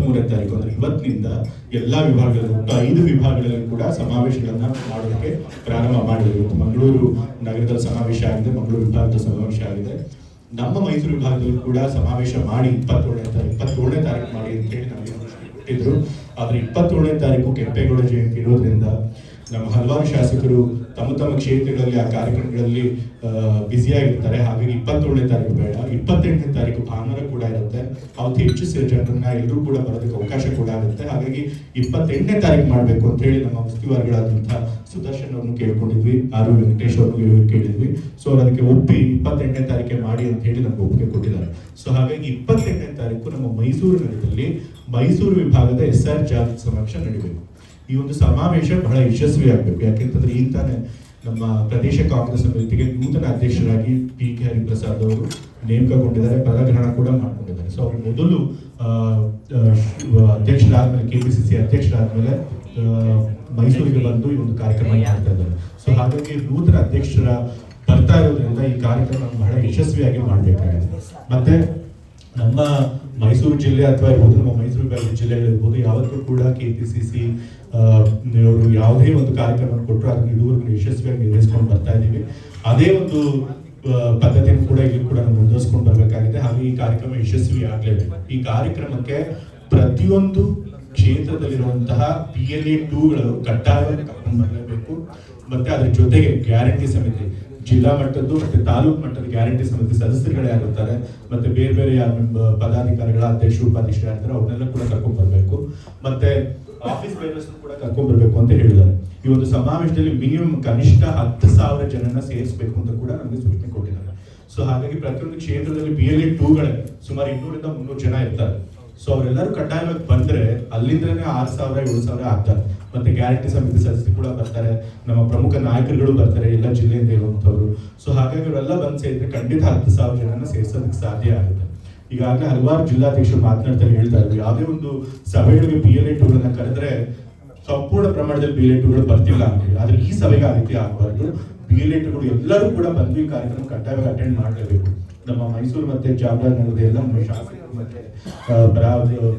23ನೇ ತಾರೀಕು ಅಂದ್ರೆ ಇವತ್ತಿನಿಂದ ಎಲ್ಲಾ ವಿಭಾಗಗಳಲ್ಲೂ 5 ವಿಭಾಗಗಳಲ್ಲಿ ಕೂಡ ಸಮಾವೇಶಗಳನ್ನ ಮಾಡೋದಕ್ಕೆ ಪ್ರಾರಂಭ ಮಾಡಿದ್ರು. ಮಂಗಳೂರು ನಗರದಲ್ಲಿ ಸಮಾವೇಶ ಆಗಿದೆ, ಮಂಗಳೂರು ವಿಭಾಗದ ಸಮಾವೇಶ ಆಗಿದೆ. ನಮ್ಮ ಮೈಸೂರು ವಿಭಾಗದಲ್ಲೂ ಕೂಡ ಸಮಾವೇಶ ಮಾಡಿ 27ನೇ ತಾರೀಕು ಮಾಡಿ ಅಂತ ಹೇಳಿ ನಮಗೆ ಕೊಟ್ಟಿದ್ರು. ಆದ್ರೆ 27ನೇ ತಾರೀಕು ಕೆಂಪೇಗೌಡ ಜಯಂತಿ ಇರೋದ್ರಿಂದ ನಮ್ಮ ಹಲವಾರು ಶಾಸಕರು ತಮ್ಮ ತಮ್ಮ ಕ್ಷೇತ್ರಗಳಲ್ಲಿ ಆ ಕಾರ್ಯಕ್ರಮಗಳಲ್ಲಿ ಬ್ಯುಸಿಯಾಗಿರ್ತಾರೆ. ಹಾಗಾಗಿ 27ನೇ ತಾರೀಕು ಬೇಡ, 28ನೇ ತಾರೀಕು ಭಾನುವಾರ ಕೂಡ ಇರುತ್ತೆ. ಅವತ್ತು ಹೆಚ್ಚು ಜನರನ್ನ ಎಲ್ಲರೂ ಕೂಡ ಬರೋದಕ್ಕೆ ಅವಕಾಶ ಕೂಡ ಆಗುತ್ತೆ. ಹಾಗಾಗಿ 28ನೇ ತಾರೀಕು ಮಾಡಬೇಕು ಅಂತ ಹೇಳಿ ನಮ್ಮ ಉಸ್ತುವಾರಿಗಳಾದಂತಹ ಸುದರ್ಶನ್ ಅವ್ರನ್ನು ಕೇಳ್ಕೊಂಡಿದ್ವಿ, ಆರ್ ವೆಂಕಟೇಶ್ ಅವ್ರನ್ನು ಕೇಳಿದ್ವಿ. ಸೊ ಅವ್ರು ಅದಕ್ಕೆ ಒಪ್ಪಿ 28ನೇ ತಾರೀಕೆ ಮಾಡಿ ಅಂತ ಹೇಳಿ ನಮ್ಗೆ ಒಪ್ಪಿಗೆ ಕೊಟ್ಟಿದ್ದಾರೆ. ಸೊ ಹಾಗಾಗಿ 28ನೇ ತಾರೀಕು ನಮ್ಮ ಮೈಸೂರು ನಗರದಲ್ಲಿ ಮೈಸೂರು ವಿಭಾಗದ SR ಜಾಗೃತಿ ಸಮಾವೇಶ ನಡೀಬೇಕು. ಈ ಒಂದು ಸಮಾವೇಶ ಬಹಳ ಯಶಸ್ವಿ ಆಗ್ಬೇಕು. ಯಾಕೆಂತಂದ್ರೆ ಈಗ ತಾನೇ ನಮ್ಮ ಪ್ರದೇಶ ಕಾಂಗ್ರೆಸ್ ಸಮಿತಿಗೆ ನೂತನ ಅಧ್ಯಕ್ಷರಾಗಿ PK ಹರಿಪ್ರಸಾದ್ ಅವರು ನೇಮಕಗೊಂಡಿದ್ದಾರೆ, ಪದಗ್ರಹಣ ಕೂಡ ಮಾಡ್ಕೊಂಡಿದ್ದಾರೆ. ಸೊ ಅವರು ಮೊದಲು ಅಧ್ಯಕ್ಷರಾದ್ಮೇಲೆ KPCC ಅಧ್ಯಕ್ಷರಾದ್ಮೇಲೆ ಮೈಸೂರಿಗೆ ಬಂದು ಈ ಒಂದು ಕಾರ್ಯಕ್ರಮ ಮಾಡ್ತಾ ಇದ್ದಾರೆ. ಸೊ ಹಾಗಾಗಿ ನೂತನ ಅಧ್ಯಕ್ಷರ ಬರ್ತಾ ಇರೋದ್ರಿಂದ ಈ ಕಾರ್ಯಕ್ರಮ ಬಹಳ ಯಶಸ್ವಿಯಾಗಿ ಮಾಡಬೇಕಾಗಿದೆ. ಮತ್ತೆ ನಮ್ಮ ಮೈಸೂರು ಜಿಲ್ಲೆ ಅಥವಾ ಇರ್ಬೋದು, ನಮ್ಮ ಮೈಸೂರು ವಿಭಾಗದ ಜಿಲ್ಲೆಗಳಿರ್ಬೋದು, ಯಾವತ್ತೂ ಕೂಡ KPCC ಅವರು ಯಾವುದೇ ಒಂದು ಕಾರ್ಯಕ್ರಮ ಕೊಟ್ಟರು ಅದನ್ನು ಇದುವರೆಗೂ ಯಶಸ್ವಿಯಾಗಿ ನಿರ್ವಹಿಸ್ಕೊಂಡು ಬರ್ತಾ ಇದ್ದೀವಿ. ಅದೇ ಒಂದು ಪದ್ಧತಿಯನ್ನು ಕೂಡ ಇಲ್ಲಿ ಕೂಡ ನಾವು ಮುಂದುವರಿಸ್ಕೊಂಡು ಬರಬೇಕಾಗಿದೆ. ಹಾಗೆ ಈ ಕಾರ್ಯಕ್ರಮ ಯಶಸ್ವಿ ಆಗಲೇಬೇಕು. ಈ ಕಾರ್ಯಕ್ರಮಕ್ಕೆ ಪ್ರತಿಯೊಂದು ಕ್ಷೇತ್ರದಲ್ಲಿರುವಂತಹ PLA 2ಗಳು ಕಡ್ಡಾಯವಾಗಿ ಕರ್ಕೊಂಡು ಬರಲೇಬೇಕು. ಮತ್ತೆ ಅದ್ರ ಜೊತೆಗೆ ಗ್ಯಾರಂಟಿ ಸಮಿತಿ, ಜಿಲ್ಲಾ ಮಟ್ಟದ್ದು ಮತ್ತೆ ತಾಲೂಕು ಮಟ್ಟದ ಗ್ಯಾರಂಟಿ ಸಮಿತಿ ಸದಸ್ಯರುಗಳು ಯಾರಿರ್ತಾರೆ, ಮತ್ತೆ ಬೇರೆ ಬೇರೆ ಪದಾಧಿಕಾರಿಗಳ ಅಧ್ಯಕ್ಷರು ಉಪಾಧ್ಯಕ್ಷರು ಯಾರಿರ್ತಾರೆ ಅವ್ರನ್ನೆಲ್ಲ ಕೂಡ ಕರ್ಕೊಂಡ್ ಬರ್ಬೇಕು. ಮತ್ತೆ ಆಫೀಸ್ ಬೇರರ್ಸ್ ಕೂಡ ಕರ್ಕೊಂಡ್ ಬರ್ಬೇಕು ಅಂತ ಹೇಳಿದ್ದಾರೆ. ಈ ಒಂದು ಸಮಾವೇಶದಲ್ಲಿ ಮಿನಿಮಮ್ ಕನಿಷ್ಠ 10,000 ಜನರನ್ನ ಸೇರಿಸಬೇಕು ಅಂತ ಕೂಡ ನಮಗೆ ಸೂಚನೆ ಕೊಟ್ಟಿದ್ದಾರೆ. ಸೊ ಹಾಗಾಗಿ ಪ್ರತಿಯೊಂದು ಕ್ಷೇತ್ರದಲ್ಲಿ PLA 2ಗಳೇ ಸುಮಾರು 200 ರಿಂದ 300 ಜನ ಇರ್ತಾರೆ. ಸೊ ಅವರೆಲ್ಲರೂ ಕಡ್ಡಾಯವಾಗಿ ಬಂದ್ರೆ ಅಲ್ಲಿಂದನೇ 6,000 7,000 ಆಗ್ತಾರೆ. ಮತ್ತೆ ಗ್ಯಾರಂಟಿ ಸಮಿತಿ ಸದಸ್ಯರು ಕೂಡ ಬರ್ತಾರೆ, ನಮ್ಮ ಪ್ರಮುಖ ನಾಯಕರುಗಳು ಬರ್ತಾರೆ ಎಲ್ಲ ಜಿಲ್ಲೆಯಿಂದ ಇರುವಂತವ್ರು. ಸೊ ಹಾಗಾಗಿ ಅವರೆಲ್ಲ ಬಂದ್ ಸೇರಿದ್ರೆ ಖಂಡಿತ 10,000 ಜನನ ಸೇರಿಸೋದಕ್ಕೆ ಸಾಧ್ಯ ಆಗುತ್ತೆ. ಈಗಾಗಲೇ ಹಲವಾರು ಜಿಲ್ಲಾಧ್ಯಕ್ಷರು ಮಾತನಾಡ್ತಾರೆ, ಹೇಳ್ತಾ ಇದ್ರು ಯಾವುದೇ ಒಂದು ಸಭೆಗಳಿಗೆ PLA 2ಗಳನ್ನ ಕರೆದ್ರೆ ಸಂಪೂರ್ಣ ಪ್ರಮಾಣದಲ್ಲಿ PLA 2ಗಳು ಬರ್ತಿಲ್ಲ ಅಂತ ಹೇಳಿ. ಆದ್ರೆ ಈ ಸಭೆಗೆ ಆ ರೀತಿ ಆಗಬಾರ್ದು. PLA 2ಗಳು ಎಲ್ಲರೂ ಕೂಡ ಬಂದು ಈ ಕಾರ್ಯಕ್ರಮ ಕಡ್ಡಾಯವಾಗಿ ಅಟೆಂಡ್ ಮಾಡಲೇಬೇಕು. ನಮ್ಮ ಮೈಸೂರು ಮತ್ತೆ ಚಾಮರಾಜನಗರದ ಎಲ್ಲ ನಮ್ಮ ಶಾಸಕರು ಮತ್ತೆ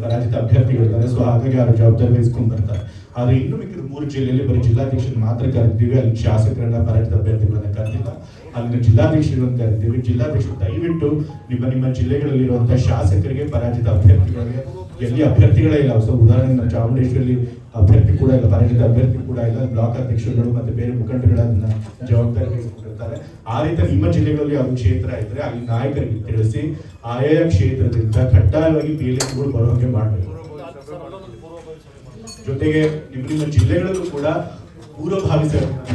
ಪರಾಜಿತ ಅಭ್ಯರ್ಥಿಗಳಿದ್ದಾರೆ. ಸೊ ಹಾಗಾಗಿ ಅವ್ರ ಜವಾಬ್ದಾರಿ ವಹಿಸ್ಕೊಂಡು ಬರ್ತಾರೆ. ಆದ್ರೆ ಇನ್ನು ಮಿಕ್ಕಿದ 3 ಜಿಲ್ಲೆಯಲ್ಲಿ ಬರೀ ಜಿಲ್ಲಾಧ್ಯಕ್ಷರನ್ನ ಮಾತ್ರ ಕರೆದಿದ್ದೀವಿ, ಅಲ್ಲಿ ಶಾಸಕರನ್ನ ಪರಾಜಿತ ಅಭ್ಯರ್ಥಿಗಳನ್ನ ಕರೆದಿಲ್ಲ. ಅಲ್ಲಿನ ಜಿಲ್ಲಾಧ್ಯಕ್ಷರನ್ನ ಕರೆದಿದ್ದೀವಿ. ಜಿಲ್ಲಾಧ್ಯಕ್ಷರು ದಯವಿಟ್ಟು ನಿಮ್ಮ ಜಿಲ್ಲೆಗಳಲ್ಲಿರುವಂತಹ ಶಾಸಕರಿಗೆ ಪರಾಜಿತ ಅಭ್ಯರ್ಥಿಗಳಿಗೆ, ಎಲ್ಲಿ ಅಭ್ಯರ್ಥಿಗಳೇ ಇಲ್ಲ, ಸೊ ಉದಾಹರಣೆ ನಮ್ಮ ಚಾಮುಂಡೇಶ್ವರಿ ಅಭ್ಯರ್ಥಿ ಕೂಡ ಇಲ್ಲ, ಪರಾಜಿತ ಅಭ್ಯರ್ಥಿ ಕೂಡ ಇಲ್ಲ, ಬ್ಲಾಕ್ ಅಧ್ಯಕ್ಷರುಗಳು ಮತ್ತೆ ಬೇರೆ ಮುಖಂಡರುಗಳ ಜವಾಬ್ದಾರಿ ವಹಿಸಿಕೊಂಡಿರ್ತಾರೆ. ಆ ರೀತಿ ನಿಮ್ಮ ಜಿಲ್ಲೆಗಳಲ್ಲಿ ಯಾವ ಕ್ಷೇತ್ರ ಇದ್ರೆ ಅಲ್ಲಿ ನಾಯಕರಿಗೆ ತಿಳಿಸಿ ಆಯಾ ಕ್ಷೇತ್ರದಿಂದ ಕಡ್ಡಾಯವಾಗಿ PLA 2ಗಳು ಬರೋ ಹಾಗೆ ಮಾಡಬೇಕು. ಜೊತೆಗೆ ನಿಮ್ಮ ಜಿಲ್ಲೆಗಳಲ್ಲೂ ಕೂಡ ಪೂರ್ವಭಾವಿ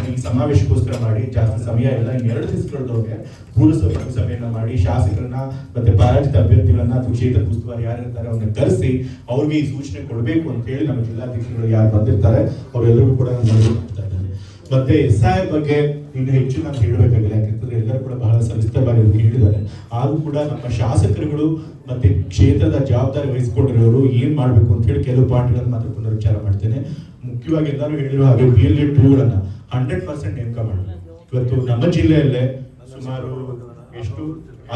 ಈ ಸಮಾವೇಶಕ್ಕೋಸ್ಕರ ಮಾಡಿ, ಜಾಸ್ತಿ ಸಮಯ ಇಲ್ಲ, 2 ದಿವಸಗಳೊಳಗೆ ಪೂರ್ವ ಸಭೆಯನ್ನ ಮಾಡಿ ಶಾಸಕರನ್ನ ಮತ್ತೆ ಪರಾಜಿತ ಅಭ್ಯರ್ಥಿಗಳನ್ನ ಅಥವಾ ಕ್ಷೇತ್ರ ಉಸ್ತುವಾರಿ ಯಾರಿರ್ತಾರೆ ಅವ್ರನ್ನ ಕರೆಸಿ ಅವ್ರಿಗೆ ಈ ಸೂಚನೆ ಕೊಡಬೇಕು ಅಂತ ಹೇಳಿ ನಮ್ಮ ಜಿಲ್ಲಾಧ್ಯಕ್ಷರು ಯಾರು ಬಂದಿರ್ತಾರೆ ಅವರೆಲ್ಲರಿಗೂ ಕೂಡ ಮತ್ತೆ SI ಬಗ್ಗೆ ಇನ್ನು ಹೆಚ್ಚು ನಾನು ಹೇಳಬೇಕಾಗಿಲ್ಲ, ಯಾಕಂತಂದ್ರೆ ಎಲ್ಲರೂ ಕೂಡ ಬಹಳ ಸವಿಸ್ತರವಾಗಿ ಹೇಳಿದ್ದಾರೆ. ಆದ್ರೂ ಕೂಡ ನಮ್ಮ ಶಾಸಕರುಗಳು ಮತ್ತೆ ಕ್ಷೇತ್ರದ ಜವಾಬ್ದಾರಿ ವಹಿಸಿಕೊಂಡಿರೋರು ಏನ್ ಮಾಡ್ಬೇಕು ಅಂತ ಹೇಳಿ ಕೆಲವು ಪಾಯಿಂಟ್ಗಳನ್ನು ಮಾತ್ರ ಪುನರುಚ್ಚಾರ ಮಾಡ್ತೇನೆ. ಮುಖ್ಯವಾಗಿ ಎಲ್ಲರೂ ಹೇಳಿರೋ ಹಾಗೆ PLA 2ಗಳನ್ನ 100% ನೇಮಕ ಮಾಡಬೇಕು. ಇವತ್ತು ನಮ್ಮ ಜಿಲ್ಲೆಯಲ್ಲೇ ಸುಮಾರು ಎಷ್ಟು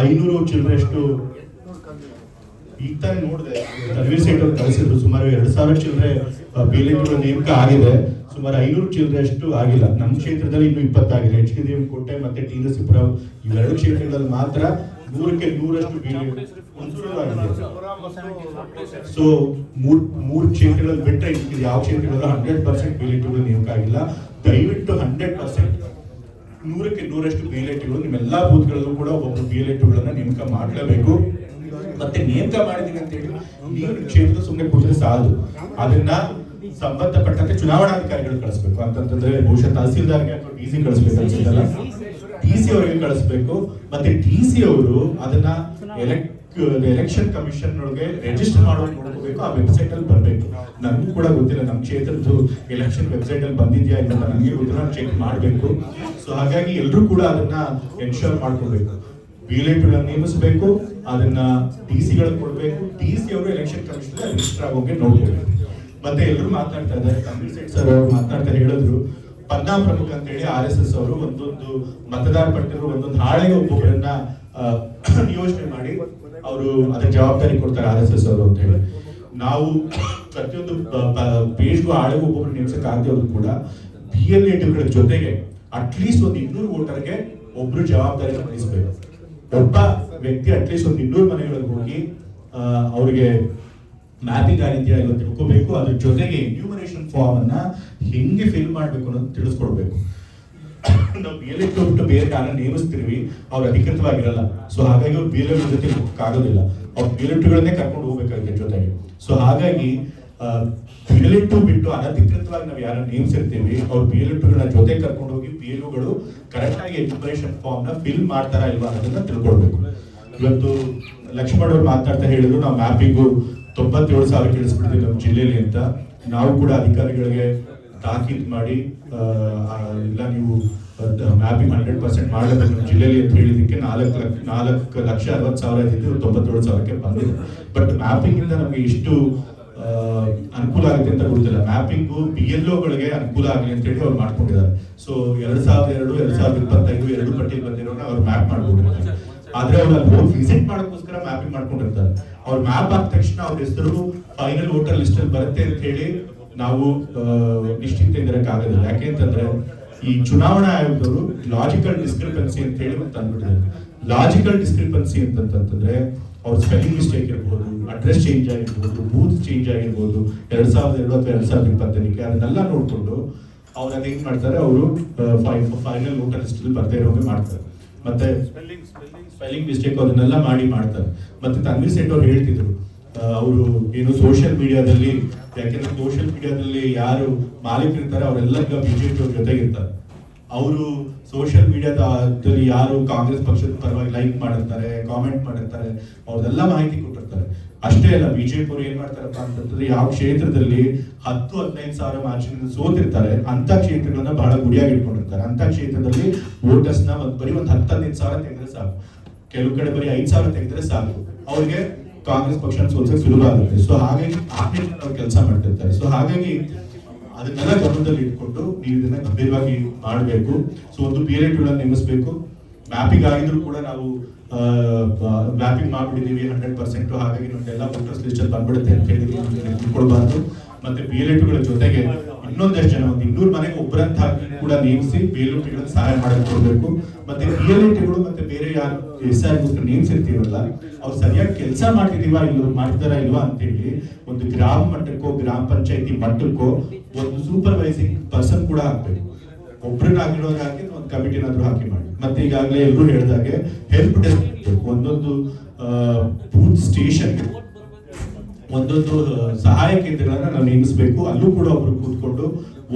500 ಚಿಲ್ಲರೆಷ್ಟು ಈಗ ತಾನೇ ನೋಡಿದೆ, ತನ್ವೀರ್ ಸೇಠ್ ಅವರು ಕಳಿಸಿದ್ರು, ಸುಮಾರು 2,000 ಚಿಲ್ಲರೆ PLA 2ಗಳ ನೇಮಕ ಆಗಿದೆ, ಸುಮಾರು 500 ಚಿಲ್ಲರೆ ಅಷ್ಟು ಆಗಿಲ್ಲ. ನಮ್ಮ ಕ್ಷೇತ್ರದಲ್ಲಿ ಇನ್ನೂ 20 ಆಗಿದೆ. HK ಕೋಟೆ ಮತ್ತೆ ಟಿ ನರಸೀಪುರ ಇವೆರಡು ಕ್ಷೇತ್ರಗಳಲ್ಲಿ ಮಾತ್ರ 100ಕ್ಕೆ 100ರಷ್ಟು ಸೊ ಮೂರು ಕ್ಷೇತ್ರಗಳಲ್ಲಿ ಬಿಟ್ಟರೆ ಯಾವ ಕ್ಷೇತ್ರಗಳಲ್ಲೂ 100% PLA 2ಗಳು ನೇಮಕ ಆಗಿಲ್ಲ. ದಯವಿಟ್ಟು 100% 100ಕ್ಕೆ 100ರಷ್ಟು PLA 2ಗಳು ನಿಮ್ಮೆಲ್ಲಾ ಬೂತ್ಗಳಲ್ಲೂ ಕೂಡ ಒಬ್ಬೊಬ್ಬರು PLA 2ಗಳನ್ನ ನೇಮಕ ಮಾಡಲೇಬೇಕು. ಮತ್ತೆ ನೇಮಕ ಮಾಡಿದೀವಿ ಅಂತ ಹೇಳಿ ನೀವು ಕ್ಷೇತ್ರದ ಸುಮ್ಮನೆ ಕೂತ್ರೆ ಸಾಲದು, ಅದನ್ನ ಸಂಬಂಧಪಟ್ಟಂತೆ ಚುನಾವಣಾಧಿಕಾರಿಗಳು ಕಳಿಸ್ಬೇಕು. ಅಂತಂದ್ರೆ ಬಹುಶಃ ತಹಸೀಲ್ದಾರ್ಗೆ ಅಥವಾ DC ಕಳಿಸ್ಬೇಕು ಅನ್ಸುತ್ತಲ್ಲ, DC ಅವರಿಗೆ ಕಳಿಸ್ಬೇಕು. ಮತ್ತೆ DC ಅವರು ಅದನ್ನ ಎಲೆಕ್ಷನ್ ಕಮಿಷನ್ ಒಳಗೆ ರಿಜಿಸ್ಟರ್ ಮಾಡೋದು ನೋಡ್ಕೋಬೇಕು. ಆ ವೆಬ್ಸೈಟ್ ಅಲ್ಲಿ ಬರಬೇಕು. ನನಗೂ ಕೂಡ ಗೊತ್ತಿಲ್ಲ ನಮ್ಮ ಕ್ಷೇತ್ರದ್ದು ಎಲೆಕ್ಷನ್ ವೆಬ್ಸೈಟ್ ಅಲ್ಲಿ ಬಂದಿದ್ಯಾ ಇಲ್ಲ ನನಗೆ ಗೊತ್ತಿಲ್ಲ, ಚೆಕ್ ಮಾಡಬೇಕು. ಸೊ ಹಾಗಾಗಿ ಎಲ್ಲರೂ ಕೂಡ ಅದನ್ನ ಎನ್ಶೋರ್ ಮಾಡ್ಕೋಬೇಕು. PLA 2ಗಳನ್ನ ನೇಮಿಸಬೇಕು, ಅದನ್ನ DC ಗಳಿಗೆ ಕೊಡ್ಬೇಕು. DC ಅವರು ಎಲೆಕ್ಷನ್ ಕಮಿಷನ್ ರಿಜಿಸ್ಟರ್ ಆಗೋಕೆ ನೋಡ್ಕೋಬೇಕು. ಮತ್ತೆ ಎಲ್ಲರೂ ಮಾತನಾಡ್ತಾ ಇದ್ದಾರೆ, ತನ್ವೀರ್ ಸೇಠ್ ಸರ್ ಅವರು ಮಾತನಾಡ್ತಾರೆ, ಹೇಳಿದ್ರು ಪನ್ನಾ ಪ್ರಮುಖ ಅಂತ ಹೇಳಿ RSS ಅವರು ಒಂದೊಂದು ಮತದಾರ ಪಟ್ಟಿರು ಒಂದೊಂದು ಹಾಳೆಗೆ ಒಬ್ಬೊಬ್ಬರನ್ನ ನಿಯೋಜನೆ ಮಾಡಿ ಅವರು ಅದರ ಜವಾಬ್ದಾರಿ ಕೊಡ್ತಾರೆ RSS ಅವರು ಅಂತ ಹೇಳಿ. ನಾವು ಪ್ರತಿಯೊಂದು ಪೇಜ್ಗೂ ಆಳಿಗೂ ಒಬ್ಬೊಬ್ರು ನೇಮಿಸಕ್ಕಾಗದೆ ಹೋದ್ರು ಕೂಡ PLATಗಳ ಜೊತೆಗೆ ಅಟ್ಲೀಸ್ಟ್ ಒಂದು 200 ವೋಟರ್ಗೆ ಒಬ್ರು ಜವಾಬ್ದಾರಿ ವಹಿಸಬೇಕು. ಒಬ್ಬ ವ್ಯಕ್ತಿ ಅಟ್ಲೀಸ್ಟ್ ಒಂದು 200 ಮನೆಗಳಿಗೆ ಹೋಗಿ ಅವ್ರಿಗೆ ಮ್ಯಾಪಿಂಗ್ ಆಗಿದೆಯಾ ಇಲ್ಲ ತಿಳ್ಕೋಬೇಕು. ಅದ್ರ ಜೊತೆಗೆ ಎನ್ಯೂಮರೇಷನ್ ಫಾರ್ಮ್ ಅನ್ನ ಹೆಂಗೆ ಫಿಲ್ ಮಾಡ್ಬೇಕು ಅನ್ನೋದು ತಿಳಿಸ್ಕೊಡ್ಬೇಕು. ನಾವು BLA ಬಿಟ್ಟು ಬೇರೆ ಯಾರನ್ನ ನೇಮಿಸ್ತೀವಿ, ಅವ್ರು ಅಧಿಕೃತವಾಗಿರಲ್ಲ. ಸೊ ಹಾಗಾಗಿ ಅವ್ರು BLA ಜೊತೆ ಆಗೋದಿಲ್ಲ, ಅವ್ರು BLA ಕರ್ಕೊಂಡು ಹೋಗ್ಬೇಕಾಗುತ್ತೆ ಜೊತೆಗೆ. ಸೊ ಹಾಗಾಗಿ BLA ಬಿಟ್ಟು ಅನಧಿಕೃತವಾಗಿ ನಾವು ಯಾರನ್ನ ನೇಮಿಸಿರ್ತೀವಿ ಅವ್ರು BLA ಜೊತೆ ಕರ್ಕೊಂಡು ಹೋಗಿ BLOಗಳು ಕರೆಕ್ಟ್ ಆಗಿ ಎನ್ಯೂಮರೇಷನ್ ಫಾರ್ಮ್ ನ ಫಿಲ್ ಮಾಡ್ತಾರಾ ಇಲ್ವಾ ಅನ್ನೋದನ್ನ ತಿಳ್ಕೊಳ್ಬೇಕು. ಇವತ್ತು ಲಕ್ಷ್ಮಣ್ ಅವ್ರು ಮಾತಾಡ್ತಾ ಹೇಳಿದ್ರು, ನಾವು ಮ್ಯಾಪಿಂಗು 97,000 ಇಳಿಸ್ಬಿಡ್ತೀವಿ ನಮ್ಮ ಜಿಲ್ಲೆಯಲ್ಲಿ ಅಂತ. ನಾವು ಕೂಡ ಅಧಿಕಾರಿಗಳಿಗೆ ತಾಕೀದ್ ಮಾಡಿ ಇಲ್ಲ ನೀವು ಮ್ಯಾಪಿಂಗ್ 100% ಮಾಡಬೇಕು ನಮ್ಮ ಜಿಲ್ಲೆಯಲ್ಲಿ ಅಂತ ಹೇಳಿದಕ್ಕೆ 4,60,000 ಇದ್ದು 97,000ಕ್ಕೆ ಬಂದಿದೆ. ಬಟ್ ಮ್ಯಾಪಿಂಗ್ ಇಂದ ನಮಗೆ ಎಷ್ಟು ಅನುಕೂಲ ಆಗುತ್ತೆ ಅಂತ ಗೊತ್ತಿಲ್ಲ. ಮ್ಯಾಪಿಂಗು BLOಗಳಿಗೆ ಅನುಕೂಲ ಆಗಲಿ ಅಂತ ಹೇಳಿ ಅವ್ರು ಮಾಡ್ಕೊಂಡಿದ್ದಾರೆ. ಸೊ 2002, 2025 ಎರಡು ಪಟ್ಟಿಗೆ ಬಂದಿರೋನ ಅವ್ರು ಮ್ಯಾಪ್ ಮಾಡ್ಕೊಂಡಿರ್ತಾರೆ. ಆದ್ರೆ ಅವ್ರು ಅಲ್ಲಿ ಹೋಗಿ ವಿಸಿಟ್ ಮಾಡೋಕ್ಕೋಸ್ಕರ ಮ್ಯಾಪಿಂಗ್ ಮಾಡ್ಕೊಂಡಿರ್ತಾರೆ. ಅವ್ರು ಮ್ಯಾಪ್ ಆದ ತಕ್ಷಣ ಅವ್ರ ಹೆಸರು ಫೈನಲ್ ವೋಟರ್ ಲಿಸ್ಟ್ ಅಲ್ಲಿ ಬರುತ್ತೆ ಅಂತ ಹೇಳಿ ನಾವು ನಿಶ್ಚಿಂತೆಯಿಂದ ಇರಕ್ಕಾಗೋದಿಲ್ಲ. ಯಾಕೆಂತಂದ್ರೆ ಈ ಚುನಾವಣಾ ಆಯೋಗದವರು ಲಾಜಿಕಲ್ ಡಿಸ್ಕ್ರಿಪೆನ್ಸಿ ಅಂತ ಹೇಳಿ ತಂದ್ಬಿಟ್ಟಿದ್ದಾರೆ. ಲಾಜಿಕಲ್ ಡಿಸ್ಕ್ರಿಪೆನ್ಸಿ ಅಂತಂದ್ರೆ ಅವ್ರ ಸ್ಪೆಲ್ಲಿಂಗ್ ಮಿಸ್ಟೇಕ್ ಇರ್ಬೋದು, ಅಡ್ರೆಸ್ ಚೇಂಜ್ ಆಗಿರ್ಬೋದು, ಬೂತ್ ಚೇಂಜ್ ಆಗಿರ್ಬೋದು 2002 ಅಥವಾ 2025 ಅದನ್ನೆಲ್ಲ ನೋಡ್ಕೊಂಡು ಅವ್ರು ಅದೇನ್ ಮಾಡ್ತಾರೆ, ಅವರು ಫೈನಲ್ ವೋಟರ್ ಲಿಸ್ಟ್ ಅಲ್ಲಿ ಬರ್ದೇ ಇರೋಂಗೆ ಮಾಡ್ತಾರೆ. ಮತ್ತೆ ಸ್ಪೆಲ್ಲಿಂಗ್ ಮಿಸ್ಟೇಕ್ ಅದನ್ನೆಲ್ಲ ಮಾಡ್ತಾರೆ. ಮತ್ತೆ ತನ್ವೀರ್ ಸೇಠ್ ಅವ್ರು ಹೇಳ್ತಿದ್ರು, ಅವರು ಏನು ಸೋಷಿಯಲ್ ಮೀಡಿಯಾದಲ್ಲಿ, ಯಾಕೆಂದ್ರೆ ಸೋಷಿಯಲ್ ಮೀಡಿಯಾದಲ್ಲಿ ಯಾರು ಮಾಲೀಕರಿರ್ತಾರೆ ಅವರೆಲ್ಲ ಈಗ BJP ಅವ್ರ ಜೊತೆಗಿರ್ತಾರೆ. ಅವರು ಸೋಷಿಯಲ್ ಮೀಡಿಯಾದಲ್ಲಿ ಯಾರು ಕಾಂಗ್ರೆಸ್ ಪಕ್ಷದ ಪರವಾಗಿ ಲೈಕ್ ಮಾಡಿರ್ತಾರೆ, ಕಾಮೆಂಟ್ ಮಾಡಿರ್ತಾರೆ, ಅವ್ರದೆಲ್ಲ ಮಾಹಿತಿ ಕೊಟ್ಟಿರ್ತಾರೆ. ಅಷ್ಟೇ ಅಲ್ಲ, BJP ಅವ್ರು ಏನ್ ಮಾಡ್ತಾರಪ್ಪ ಅಂತಂದ್ರೆ ಯಾವ ಕ್ಷೇತ್ರದಲ್ಲಿ 10-15 ಸಾವಿರ ಮಾರ್ಜಿನ್ ಸೋತಿರ್ತಾರೆ ಅಂತ ಕ್ಷೇತ್ರಗಳನ್ನ ಬಹಳ ಗುರಿಯಾಗಿ ಇಟ್ಕೊಂಡಿರ್ತಾರೆ. ಅಂತ ಕ್ಷೇತ್ರದಲ್ಲಿ ವೋಟರ್ಸ್ ನ ಬರೀ ಒಂದು 10-15 ಸಾವಿರ ತೆಗೆದ್ರೆ ಸಾಕು, ಕೆಲವು ಕಡೆ ಬರೀ 5,000 ತೆಗೆದ್ರೆ ಸಾಕು, ಅವ್ರಿಗೆ ಕಾಂಗ್ರೆಸ್ ಪಕ್ಷ ಸೋಲ್ಸಕ್ಕೆ ಸುಲಭ ಆಗುತ್ತೆ. ಸೊ ಹಾಗಾಗಿ ಅವ್ರು ಕೆಲಸ ಮಾಡ್ತಿರ್ತಾರೆ. ಸೊ ಹಾಗಾಗಿ ಅದನ್ನೆಲ್ಲ ಗಮನದಲ್ಲಿ ಇಟ್ಕೊಂಡು ನೀವು ಇದನ್ನ ಗಂಭೀರವಾಗಿ ಮಾಡಬೇಕು. ಸೊ ಒಂದು PLA ನೇಮಿಸಬೇಕು. ಮ್ಯಾಪಿಂಗ್ ಆಗಿದ್ರು ಕೂಡ ನಾವು ಮ್ಯಾಪಿಂಗ್ ಮಾಡ್ಬಿಟ್ಟಿದೀವಿ 100%, ಹಾಗಾಗಿ ನಮ್ಗೆಲ್ಲ ವೋಟರ್ಸ್ ಲಿಸ್ಟ್ ಅಲ್ಲಿ ಬಂದ್ಬಿಡುತ್ತೆ ಅಂತ ಹೇಳಿ ತಿಳ್ಕೊಳ್ಬಾರ್ದು. ಮತ್ತೆ PLA ಜೊತೆಗೆ ಇನ್ನೊಂದಷ್ಟು ಜನ, ಒಂದು 200 ಮನೆಗೆ ಒಬ್ಬರಂತ ಕೂಡ ನೇಮಿಸಿ PLA ಸಹಾಯ ಮಾಡಕ್ ಕೊಡ್ಬೇಕು. ಮತ್ತೆ PLA ಮತ್ತೆ ಬೇರೆ ಯಾರು SIಗೋಸ್ಕರ ನೇಮಿಸಿರ್ತೀವಲ್ಲ ಅವ್ರು ಸರಿಯಾಗಿ ಕೆಲಸ ಮಾಡ್ತಿದಾರಾ ಇಲ್ವಾ ಅಂತೇಳಿ ಒಂದು ಗ್ರಾಮ ಮಟ್ಟಕ್ಕೋ ಗ್ರಾಮ ಪಂಚಾಯತಿ ಮಟ್ಟಕ್ಕೋ ಒಂದು ಸೂಪರ್ವೈಸಿಂಗ್ ಪರ್ಸನ್ ಕೂಡ ಹಾಕ್ಬೇಕು. ಒಬ್ರನ್ನ ಆಗಿರೋರು ಹಾಕಿ ಒಂದು ಕಮಿಟಿನಾದ್ರೂ ಹಾಕಿ ಮಾಡಿ. ಮತ್ತೆ ಈಗಾಗಲೇ ಎಲ್ಲರೂ ಹೇಳಿದಾಗೆ ಹೆಲ್ಪ್ ಡೆಸ್ಕ್ ಇರಬೇಕು, ಒಂದೊಂದು ಬೂತ್ ಸ್ಟೇಷನ್, ಒಂದೊಂದು ಸಹಾಯ ಕೇಂದ್ರಗಳನ್ನ ನಾವು ನೇಮಿಸಬೇಕು. ಅಲ್ಲೂ ಕೂಡ ಒಬ್ರು ಕೂತ್ಕೊಂಡು